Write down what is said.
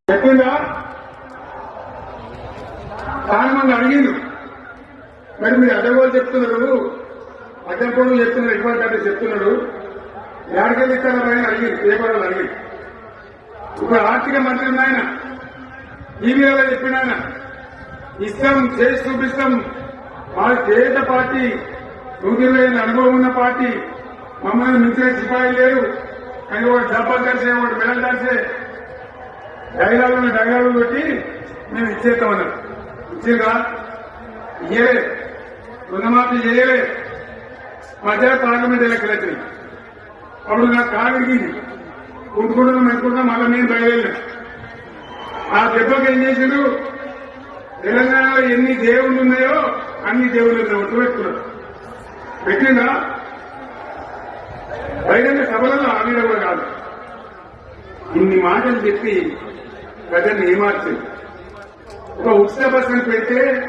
చెప్పిందా చాలా మంది అడిగిండు. మరి మీరు అడ్డగోలు చెప్తున్నారు, అడ్డపోలు చెప్తున్నారు, ఎటువంటి అంటే చెప్తున్నాడు ఎక్కడికెళ్ళి ఇస్తారా అని అడిగింది. పేపర్లు అడిగింది. ఇప్పుడు ఆర్థిక మంత్రి ఉన్నాయన టీవీలో చెప్పిన ఆయన ఇస్తాం, చేసి చూపిస్తాం, మా పేద పార్టీ, 120 ఏళ్ళ అనుభవం ఉన్న పార్టీ, మమ్మల్ని మించిన సిపాయి లేరు కానీ వాడు డబ్బాలు కలిసే, వాడు మెడలు కలిసే డైలాగులు పెట్టి మేము ఇచ్చేస్తామన్నారు. ఇచ్చిందా? ఇయ్యలే. రుణమాఫీ చేయలే. మధ్య పార్లమెంట్ ఎన్నికలు వచ్చినాయి. అప్పుడు నాకు కాలు విరిగింది. కొట్టుకుంటున్నాం అనుకుంటున్నాం, మళ్ళీ నేను బయలుదేరిన. ఆ దెబ్బకి ఏం చేసిండు, తెలంగాణలో ఎన్ని దేవుళ్ళు ఉన్నాయో అన్ని దేవుళ్ళు ఒట్టు పెట్టుకున్నారు. పెట్టిందా? బహిరంగ సభలలో ఆవిడ కూడా కాదు. ఇన్ని మాటలు చెప్పి ప్రజల్ని ఏమార్చింది. ఒక ఉచిత బస్సును పెడితే